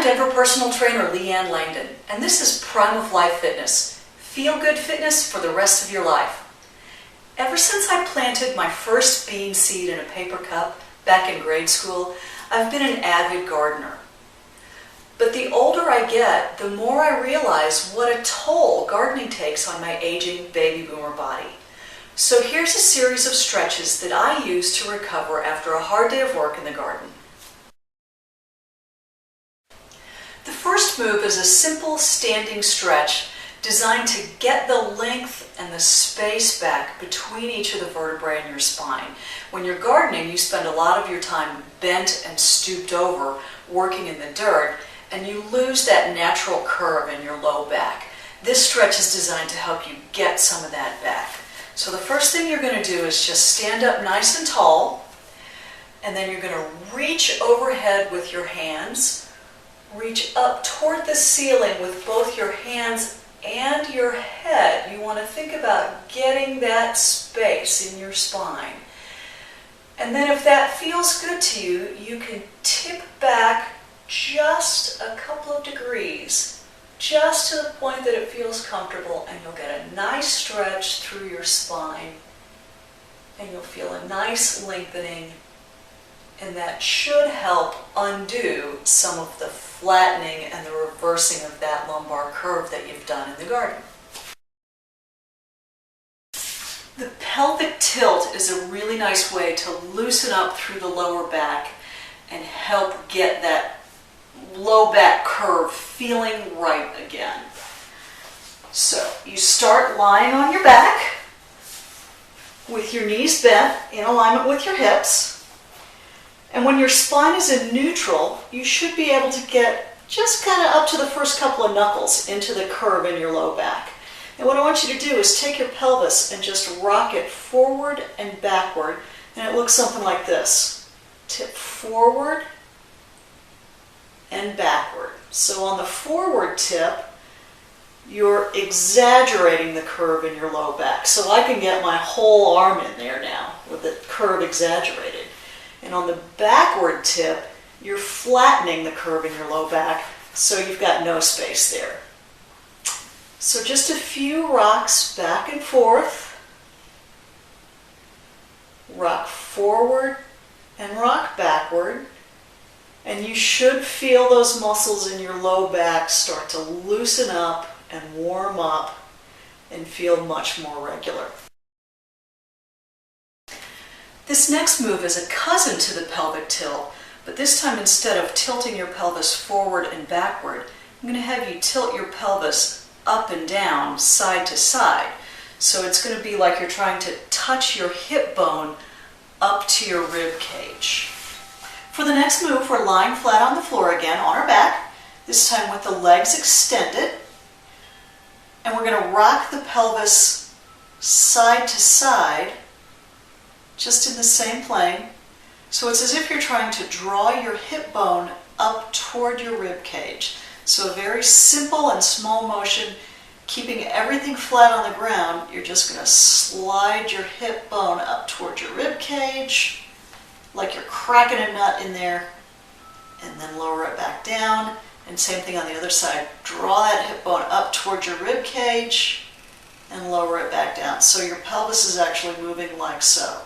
Denver personal trainer LeeAnn Langdon, and this is Prime of Life Fitness. Feel-good fitness for the rest of your life. Ever since I planted my first bean seed in a paper cup back in grade school, I've been an avid gardener. But the older I get, the more I realize what a toll gardening takes on my aging baby boomer body. So here's a series of stretches that I use to recover after a hard day of work in the garden. The first move is a simple standing stretch designed to get the length and the space back between each of the vertebrae in your spine. When you're gardening, you spend a lot of your time bent and stooped over, working in the dirt, and you lose that natural curve in your low back. This stretch is designed to help you get some of that back. So the first thing you're going to do is just stand up nice and tall, and then you're going to reach overhead with your hands. Reach up toward the ceiling with both your hands and your head. You want to think about getting that space in your spine. And then if that feels good to you, you can tip back just a couple of degrees, just to the point that it feels comfortable, and you'll get a nice stretch through your spine, and you'll feel a nice lengthening, and that should help undo some of the flattening and the reversing of that lumbar curve that you've done in the garden. The pelvic tilt is a really nice way to loosen up through the lower back and help get that low back curve feeling right again. So you start lying on your back with your knees bent in alignment with your hips. And when your spine is in neutral, you should be able to get just kind of up to the first couple of knuckles into the curve in your low back. And what I want you to do is take your pelvis and just rock it forward and backward, and it looks something like this. Tip forward and backward. So on the forward tip, you're exaggerating the curve in your low back. So I can get my whole arm in there now with the curve exaggerated. And on the backward tip, you're flattening the curve in your low back, so you've got no space there. So just a few rocks back and forth. Rock forward and rock backward. And you should feel those muscles in your low back start to loosen up and warm up and feel much more regular. This next move is a cousin to the pelvic tilt, but this time instead of tilting your pelvis forward and backward, I'm going to have you tilt your pelvis up and down, side to side. So it's going to be like you're trying to touch your hip bone up to your rib cage. For the next move, we're lying flat on the floor again on our back, this time with the legs extended. And we're going to rock the pelvis side to side, just in the same plane. So it's as if you're trying to draw your hip bone up toward your rib cage. So a very simple and small motion, keeping everything flat on the ground. You're just going to slide your hip bone up toward your rib cage, like you're cracking a nut in there, and then lower it back down. And same thing on the other side. Draw that hip bone up toward your rib cage and lower it back down. So your pelvis is actually moving like so.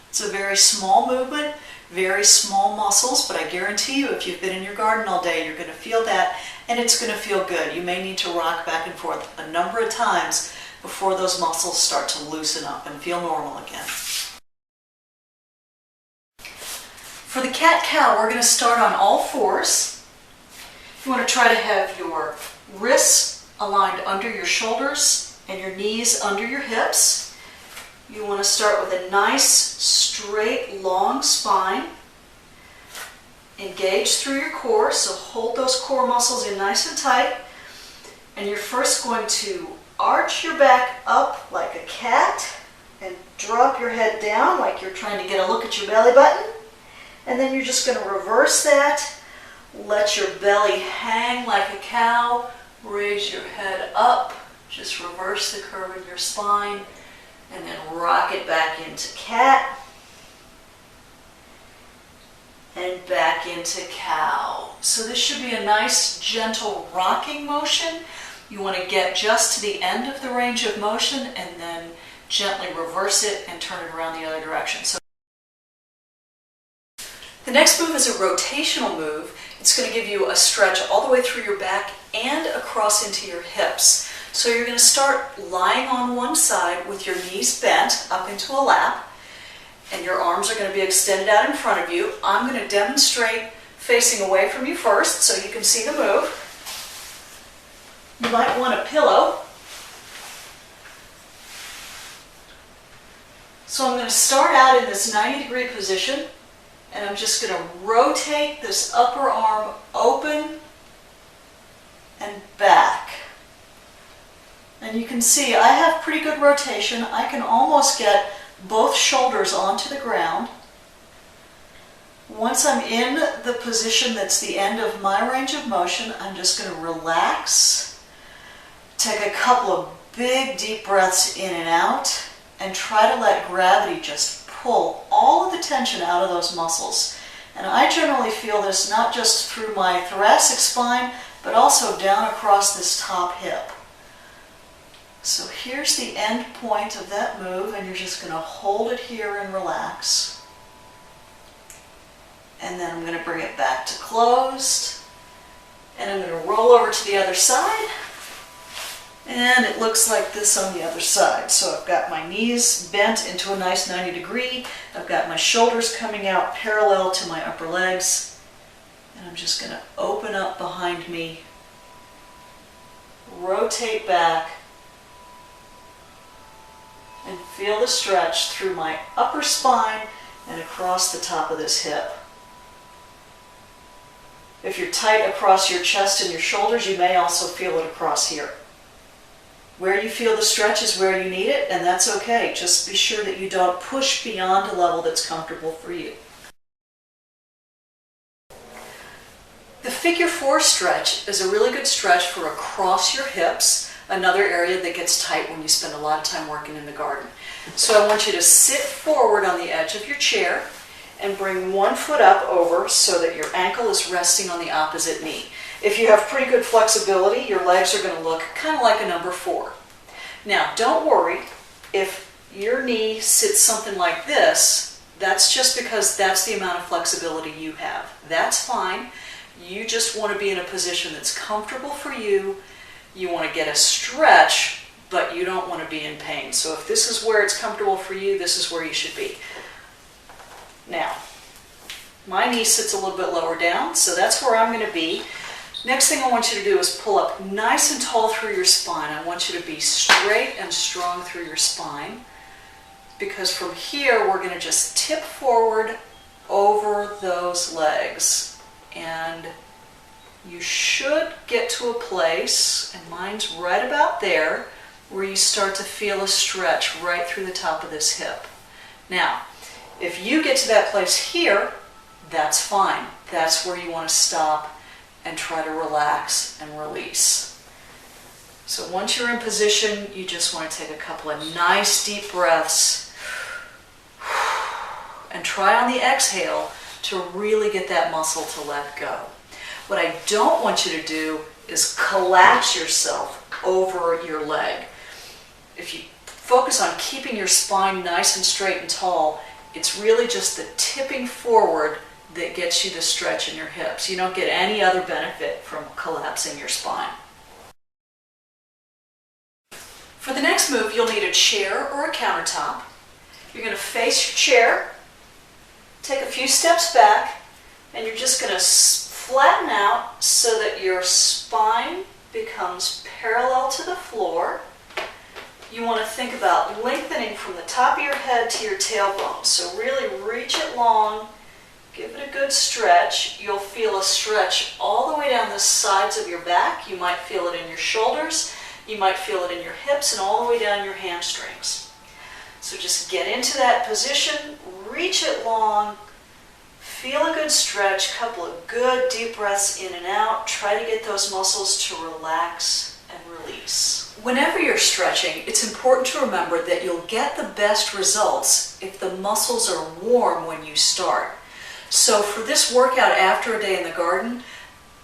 It's a very small movement, very small muscles, but I guarantee you if you've been in your garden all day, you're going to feel that, and it's going to feel good. You may need to rock back and forth a number of times before those muscles start to loosen up and feel normal again. For the cat-cow, we're going to start on all fours. You want to try to have your wrists aligned under your shoulders and your knees under your hips. You want to start with a nice, straight, long spine. Engage through your core, so hold those core muscles in nice and tight. And you're first going to arch your back up like a cat and drop your head down like you're trying to get a look at your belly button. And then you're just going to reverse that. Let your belly hang like a cow. Raise your head up. Just reverse the curve in your spine. And then rock it back into cat. and back into cow. So this should be a nice gentle rocking motion. You want to get just to the end of the range of motion and then gently reverse it and turn it around the other direction. So the next move is a rotational move. It's going to give you a stretch all the way through your back and across into your hips. So you're going to start lying on one side with your knees bent up into a lap, and your arms are going to be extended out in front of you. I'm going to demonstrate facing away from you first so you can see the move. You might want a pillow. So I'm going to start out in this 90-degree position, and I'm just going to rotate this upper arm open and back. And you can see I have pretty good rotation. I can almost get both shoulders onto the ground. Once I'm in the position that's the end of my range of motion, I'm just going to relax, take a couple of big deep breaths in and out, and try to let gravity just pull all of the tension out of those muscles. And I generally feel this not just through my thoracic spine, but also down across this top hip. So here's the end point of that move, and you're just going to hold it here and relax. And then I'm going to bring it back to closed, and I'm going to roll over to the other side, and it looks like this on the other side. So I've got my knees bent into a nice 90 degree, I've got my shoulders coming out parallel to my upper legs, and I'm just going to open up behind me, rotate back, and feel the stretch through my upper spine and across the top of this hip. If you're tight across your chest and your shoulders, you may also feel it across here. Where you feel the stretch is where you need it, and that's okay. Just be sure that you don't push beyond a level that's comfortable for you. The figure 4 stretch is a really good stretch for across your hips, another area that gets tight when you spend a lot of time working in the garden. So I want you to sit forward on the edge of your chair and bring one foot up over so that your ankle is resting on the opposite knee. If you have pretty good flexibility, your legs are going to look kind of like a number 4. Now, don't worry if your knee sits something like this. That's just because that's the amount of flexibility you have. That's fine. You just want to be in a position that's comfortable for you. You want to get a stretch, but you don't want to be in pain. So if this is where it's comfortable for you, this is where you should be. Now, my knee sits a little bit lower down, so that's where I'm going to be. Next thing I want you to do is pull up nice and tall through your spine. I want you to be straight and strong through your spine, because from here we're going to just tip forward over those legs. And you should get to a place, and mine's right about there, where you start to feel a stretch right through the top of this hip. Now, if you get to that place here, that's fine. That's where you want to stop and try to relax and release. So once you're in position, you just want to take a couple of nice deep breaths and try on the exhale to really get that muscle to let go. What I don't want you to do is collapse yourself over your leg. If you focus on keeping your spine nice and straight and tall, it's really just the tipping forward that gets you the stretch in your hips. You don't get any other benefit from collapsing your spine. For the next move, you'll need a chair or a countertop. You're going to face your chair, take a few steps back, and you're just going to flatten out so that your spine becomes parallel to the floor. You want to think about lengthening from the top of your head to your tailbone. So really reach it long, give it a good stretch. You'll feel a stretch all the way down the sides of your back. You might feel it in your shoulders, you might feel it in your hips, and all the way down your hamstrings. So just get into that position, reach it long, feel a good stretch, couple of good deep breaths in and out. Try to get those muscles to relax and release. Whenever you're stretching, it's important to remember that you'll get the best results if the muscles are warm when you start. So for this workout after a day in the garden,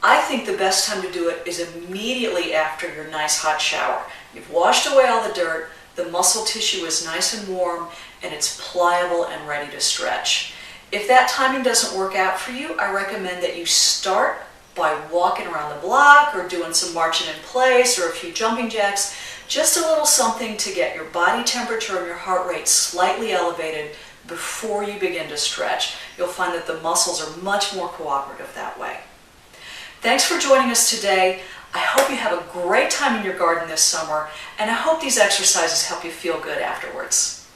I think the best time to do it is immediately after your nice hot shower. You've washed away all the dirt, the muscle tissue is nice and warm, and it's pliable and ready to stretch. If that timing doesn't work out for you, I recommend that you start by walking around the block or doing some marching in place or a few jumping jacks, just a little something to get your body temperature and your heart rate slightly elevated before you begin to stretch. You'll find that the muscles are much more cooperative that way. Thanks for joining us today. I hope you have a great time in your garden this summer, and I hope these exercises help you feel good afterwards.